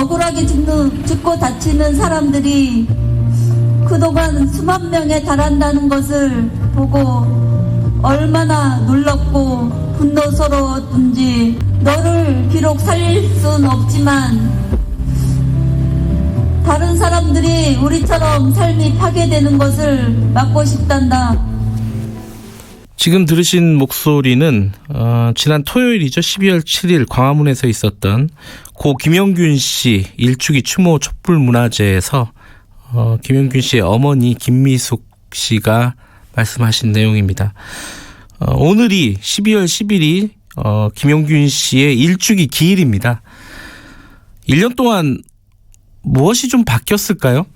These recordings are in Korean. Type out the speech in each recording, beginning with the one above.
억울하게 죽고 다치는 사람들이 그동안 수만 명에 달한다는 것을 보고 얼마나 놀랍고 분노스러웠던지. 너를 비록 살릴 순 없지만 다른 사람들이 우리처럼 삶이 파괴되는 것을 막고 싶단다. 지금 들으신 목소리는 지난 토요일이죠. 12월 7일 광화문에서 있었던 고 김영균 씨 일주기 추모 촛불문화제에서 김영균 씨의 어머니 김미숙 씨가 말씀하신 내용입니다. 오늘이 12월 10일이 김영균 씨의 일주기 기일입니다. 1년 동안 무엇이 좀 바뀌었을까요?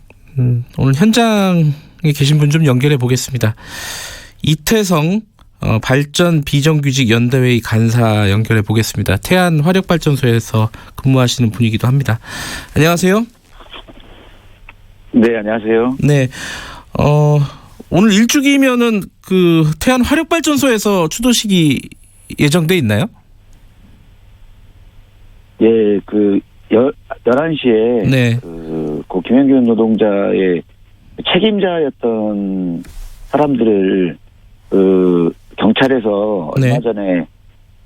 오늘 현장에 계신 분 좀 연결해 보겠습니다. 이태성 발전 비정규직 연대회의 간사 연결해 보겠습니다. 태안 화력발전소에서 근무하시는 분이기도 합니다. 안녕하세요. 네, 안녕하세요. 네, 오늘 일주기면은 그 태안 화력발전소에서 추도식이 예정돼 있나요? 예, 11시에 네. 고 김영균 노동자의 책임자였던 사람들을 경찰에서 네. 얼마 전에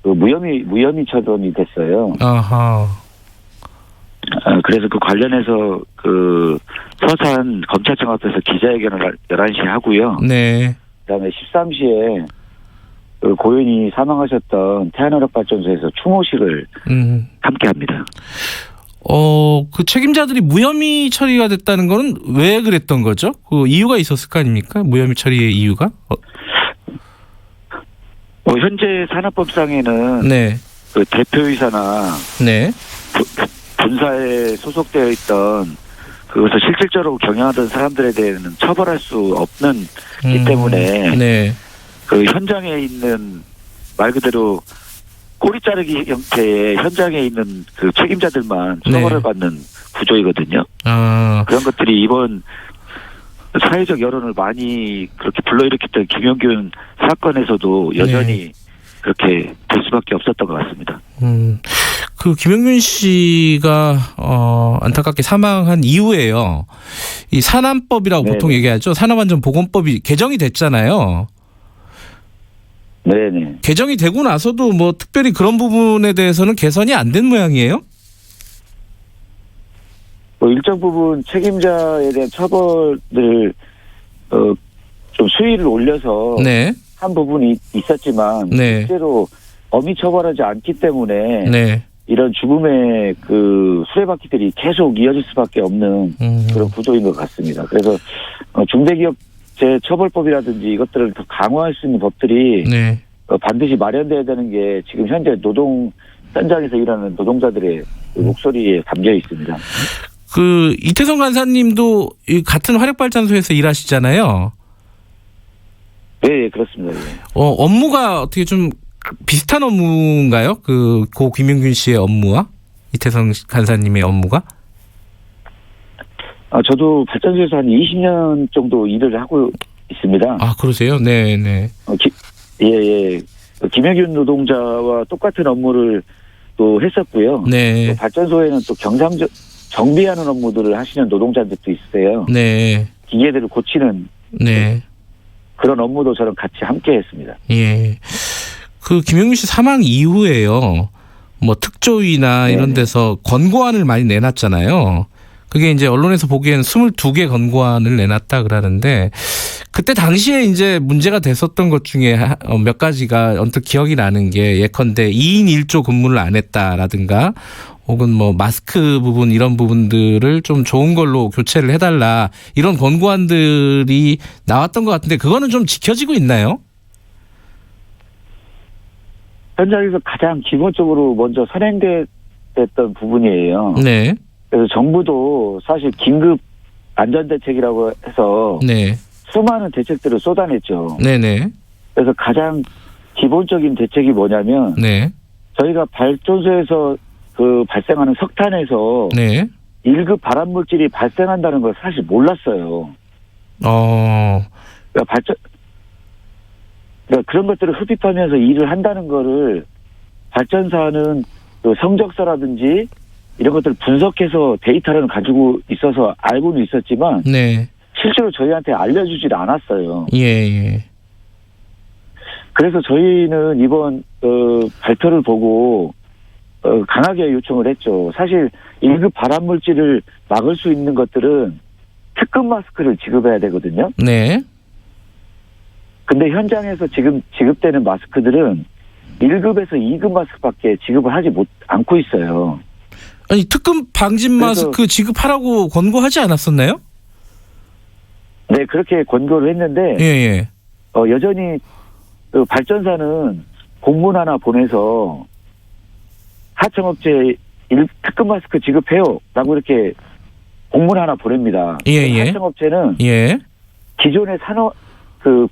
무혐의 처분이 됐어요. 아하. 그래서 그 관련해서 서산 검찰청 앞에서 기자회견을 11시에 하고요. 네. 그다음에 13시에 고인이 사망하셨던 태안화력발전소에서 추모식을 함께합니다. 그 책임자들이 무혐의 처리가 됐다는 거는 왜 그랬던 거죠? 그 이유가 있었을 거 아닙니까? 무혐의 처리의 이유가? 현재 산업법상에는 네. 그 대표이사나 네. 본사에 소속되어 있던 그것을 실질적으로 경영하던 사람들에 대해서는 처벌할 수 없는 기 때문에 네. 그 현장에 있는 말 그대로 꼬리 자르기 형태의 현장에 있는 그 책임자들만 처벌을 네. 받는 구조이거든요. 아. 그런 것들이 이번 사회적 여론을 많이 그렇게 불러일으켰던 김영균 사건에서도 여전히 네. 그렇게 될 수밖에 없었던 것 같습니다. 그 김영균 씨가 안타깝게 사망한 이후에요. 이 산안법이라고 네네. 보통 얘기하죠. 산업안전보건법이 개정이 됐잖아요. 네네. 개정이 되고 나서도 뭐 특별히 그런 부분에 대해서는 개선이 안 된 모양이에요? 일정 부분 책임자에 대한 처벌을 좀 수위를 올려서 네. 한 부분이 있었지만 네. 실제로 엄히 처벌하지 않기 때문에 네. 이런 죽음의 그 수레바퀴들이 계속 이어질 수밖에 없는 그런 구조인 것 같습니다. 그래서 중대기업체 처벌법이라든지 이것들을 더 강화할 수 있는 법들이 네. 반드시 마련돼야 되는 게 지금 현재 노동 현장에서 일하는 노동자들의 그 목소리에 담겨 있습니다. 그 이태성 간사님도 이 같은 화력발전소에서 일하시잖아요. 네, 그렇습니다. 네. 업무가 어떻게 좀 비슷한 업무인가요? 그 고 김영균 씨의 업무와 이태성 간사님의 업무가? 저도 발전소에서 한 20년 정도 일을 하고 있습니다. 아, 그러세요? 네, 네. 예. 김영균 노동자와 똑같은 업무를 또 했었고요. 네. 또 발전소에는 또 정비하는 업무들을 하시는 노동자들도 있으세요. 네. 기계들을 고치는 네. 그런 업무도 저는 같이 함께 했습니다. 예. 그 김영균 씨 사망 이후에요. 뭐 특조위나 네네. 이런 데서 권고안을 많이 내놨잖아요. 그게 이제 언론에서 보기에는 22개 권고안을 내놨다 그러는데 그때 당시에 이제 문제가 됐었던 것 중에 몇 가지가 언뜻 기억이 나는 게 예컨대 2인 1조 근무를 안 했다라든가 혹은 뭐 마스크 부분 이런 부분들을 좀 좋은 걸로 교체를 해달라 이런 권고안들이 나왔던 것 같은데 그거는 좀 지켜지고 있나요? 현장에서 가장 기본적으로 먼저 선행됐던 부분이에요. 네. 그래서 정부도 사실 긴급 안전대책이라고 해서 네. 수많은 대책들을 쏟아냈죠. 네네. 그래서 가장 기본적인 대책이 뭐냐면 네. 저희가 발전소에서 그 발생하는 석탄에서 네. 1급 발암물질이 발생한다는 걸 사실 몰랐어요. 그러니까 그런 것들을 흡입하면서 일을 한다는 거를 발전사는 그 성적서라든지 이런 것들을 분석해서 데이터를 가지고 있어서 알고는 있었지만 네. 실제로 저희한테 알려주질 않았어요. 예. 그래서 저희는 이번 발표를 보고 강하게 요청을 했죠. 사실 1급 발암물질을 막을 수 있는 것들은 특급 마스크를 지급해야 되거든요. 네. 근데 현장에서 지금 지급되는 마스크들은 1급에서 2급 마스크밖에 지급을 하지 않고 있어요. 아니 특급 방진 마스크 지급하라고 권고하지 않았었나요? 네, 그렇게 권고를 했는데 예. 여전히 그 발전사는 공문 하나 보내서 하청업체 특급 마스크 지급해요라고 이렇게 공문 하나 보냅니다. 예. 하청업체는 예. 기존에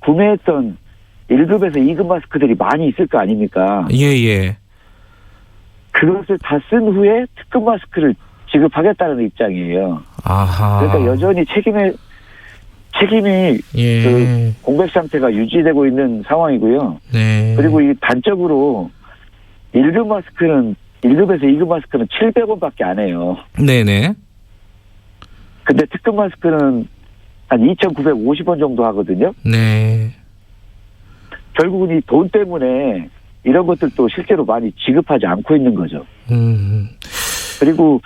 구매했던 1급에서 2급 마스크들이 많이 있을 거 아닙니까? 예. 그것을 다 쓴 후에 특급 마스크를 지급하겠다는 입장이에요. 아하. 그러니까 여전히 책임이 예. 그 공백 상태가 유지되고 있는 상황이고요. 네. 그리고 이 단적으로 1급에서 2급 마스크는 700원밖에 안 해요. 네네. 근데 특급 마스크는 한 2,950원 정도 하거든요. 네. 결국은 이 돈 때문에 이런 것들도 실제로 많이 지급하지 않고 있는 거죠. 그리고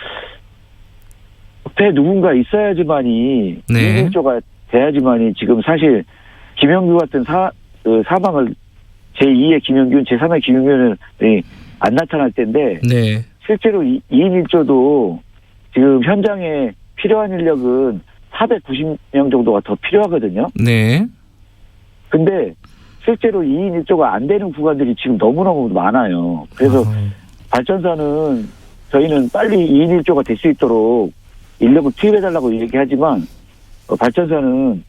옆에 누군가 있어야지만이 네. 2일조가 돼야지만이 지금 사실 김영규 같은 사망을 제2의 김영균, 제3의 김영균이 안 나타날 텐데 네. 실제로 2인 1조도 지금 현장에 필요한 인력은 490명 정도가 더 필요하거든요. 네. 근데 실제로 2인 1조가 안 되는 구간들이 지금 너무너무 많아요. 그래서 발전사는 저희는 빨리 2인 1조가 될 수 있도록 인력을 투입해달라고 얘기하지만 발전사는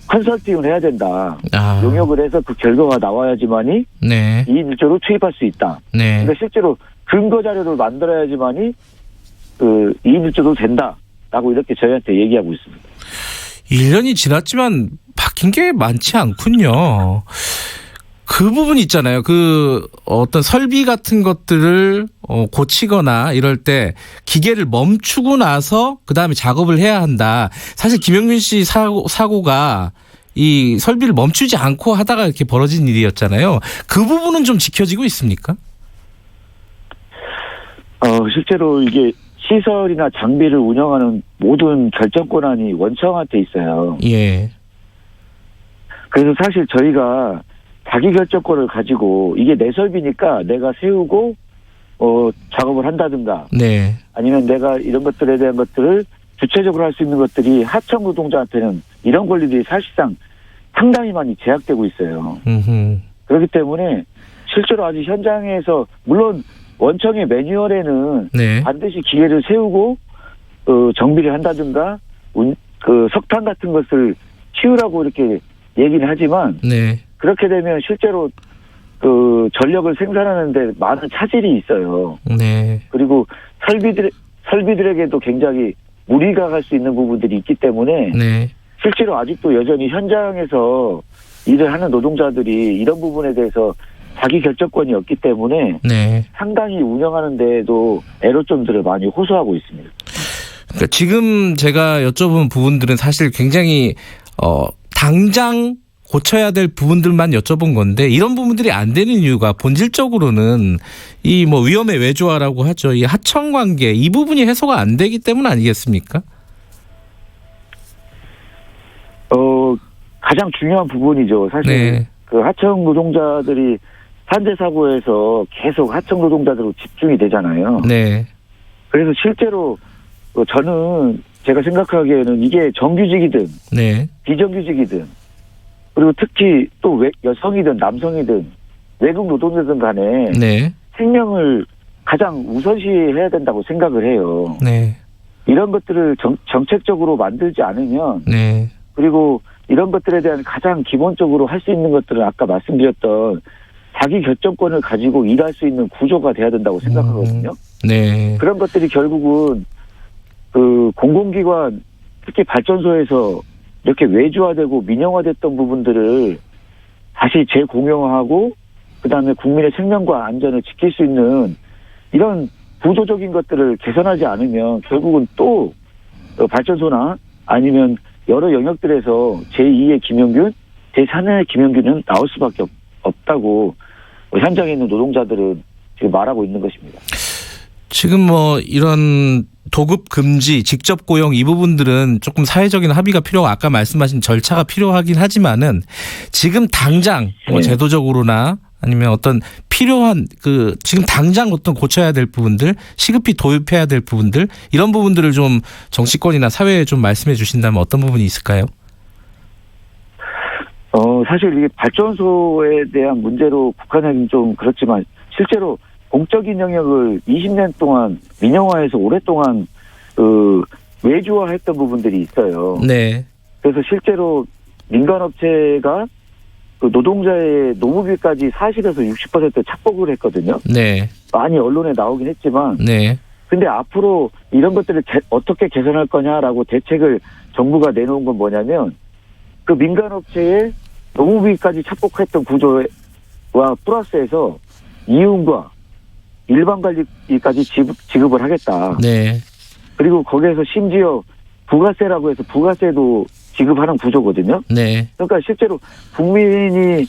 컨설팅을 해야 된다. 용역을 해서 그 결과가 나와야지만이 네. 2인 1조로 투입할 수 있다. 네. 그러니까 실제로 근거 자료를 만들어야지만이 그 2인 1조도 된다라고 이렇게 저희한테 얘기하고 있습니다. 1년이 지났지만 바뀐 게 많지 않군요. 그 부분 있잖아요. 그 어떤 설비 같은 것들을 고치거나 이럴 때 기계를 멈추고 나서 그다음에 작업을 해야 한다. 사실 김영균 씨 사고가 이 설비를 멈추지 않고 하다가 이렇게 벌어진 일이었잖아요. 그 부분은 좀 지켜지고 있습니까? 실제로 이게 시설이나 장비를 운영하는 모든 결정 권한이 원청한테 있어요. 예. 그래서 사실 저희가 자기 결정권을 가지고 이게 내 설비니까 내가 세우고 작업을 한다든가 네. 아니면 내가 이런 것들에 대한 것들을 주체적으로 할 수 있는 것들이 하청 노동자한테는 이런 권리들이 사실상 상당히 많이 제약되고 있어요. 그렇기 때문에 실제로 아직 현장에서 물론 원청의 매뉴얼에는 네. 반드시 기계를 세우고 정비를 한다든가 그 석탄 같은 것을 치우라고 이렇게 얘기를 하지만 네. 그렇게 되면 실제로 그 전력을 생산하는데 많은 차질이 있어요. 네. 그리고 설비들에게도 굉장히 무리가 갈 수 있는 부분들이 있기 때문에 네. 실제로 아직도 여전히 현장에서 일을 하는 노동자들이 이런 부분에 대해서 자기 결정권이 없기 때문에 네. 상당히 운영하는 데에도 애로점들을 많이 호소하고 있습니다. 그러니까 지금 제가 여쭤본 부분들은 사실 굉장히 당장 고쳐야 될 부분들만 여쭤본 건데 이런 부분들이 안 되는 이유가 본질적으로는 이 뭐 위험의 외조화라고 하죠. 이 하청 관계 이 부분이 해소가 안 되기 때문 아니겠습니까? 가장 중요한 부분이죠. 사실 네. 그 하청 노동자들이 산재 사고에서 계속 하청 노동자들로 집중이 되잖아요. 네. 그래서 실제로 저는 제가 생각하기에는 이게 정규직이든 네. 비정규직이든 그리고 특히 또 여성이든 남성이든 외국 노동자든 간에 네. 생명을 가장 우선시해야 된다고 생각을 해요. 네. 이런 것들을 정책적으로 만들지 않으면 네. 그리고 이런 것들에 대한 가장 기본적으로 할 수 있는 것들은 아까 말씀드렸던 자기 결정권을 가지고 일할 수 있는 구조가 돼야 된다고 생각하거든요. 네. 그런 것들이 결국은 그 공공기관 특히 발전소에서 이렇게 외주화되고 민영화됐던 부분들을 다시 재공용화하고 그다음에 국민의 생명과 안전을 지킬 수 있는 이런 구조적인 것들을 개선하지 않으면 결국은 또 발전소나 아니면 여러 영역들에서 제2의 김영균, 제3의 김영균은 나올 수밖에 없다고 현장에 있는 노동자들은 지금 말하고 있는 것입니다. 지금 뭐 이런 도급 금지, 직접 고용 이 부분들은 조금 사회적인 합의가 필요하고 아까 말씀하신 절차가 필요하긴 하지만은 지금 당장 뭐 네. 제도적으로나 아니면 어떤 필요한 지금 당장 어떤 고쳐야 될 부분들, 시급히 도입해야 될 부분들 이런 부분들을 좀 정치권이나 사회에 좀 말씀해 주신다면 어떤 부분이 있을까요? 사실 이게 발전소에 대한 문제로 국한하기는 좀 그렇지만 실제로 공적인 영역을 20년 동안 민영화해서 오랫동안 외주화했던 부분들이 있어요. 네. 그래서 실제로 민간업체가 노동자의 노무비까지 40에서 60% 착복을 했거든요. 네. 많이 언론에 나오긴 했지만 네. 근데 앞으로 이런 것들을 어떻게 개선할 거냐라고 대책을 정부가 내놓은 건 뭐냐면 그 민간업체의 노무비까지 착복했던 구조와 플러스해서 이윤과 일반 관리비까지 지급을 하겠다. 네. 그리고 거기에서 심지어 부가세라고 해서 부가세도 지급하는 구조거든요. 네. 그러니까 실제로 국민이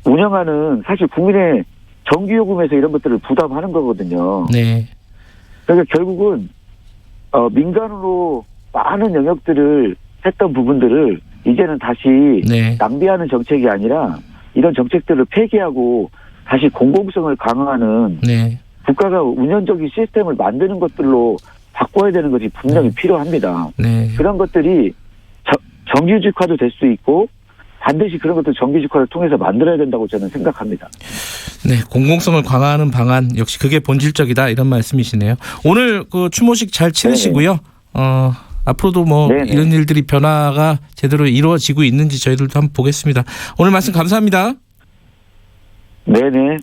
운영하는 사실 국민의 전기요금에서 이런 것들을 부담하는 거거든요. 네. 그러니까 결국은 민간으로 많은 영역들을 했던 부분들을 이제는 다시 네. 낭비하는 정책이 아니라 이런 정책들을 폐기하고 다시 공공성을 강화하는 네. 국가가 운영적인 시스템을 만드는 것들로 바꿔야 되는 것이 분명히 필요합니다. 네. 그런 것들이 정규직화도 될 수 있고 반드시 그런 것도 정규직화를 통해서 만들어야 된다고 저는 생각합니다. 네, 공공성을 강화하는 방안 역시 그게 본질적이다 이런 말씀이시네요. 오늘 추모식 잘 치르시고요. 앞으로도 뭐 네네. 이런 일들이 변화가 제대로 이루어지고 있는지 저희들도 한번 보겠습니다. 오늘 말씀 감사합니다. 네네.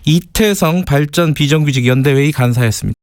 이태성 발전 비정규직 연대회의 간사였습니다.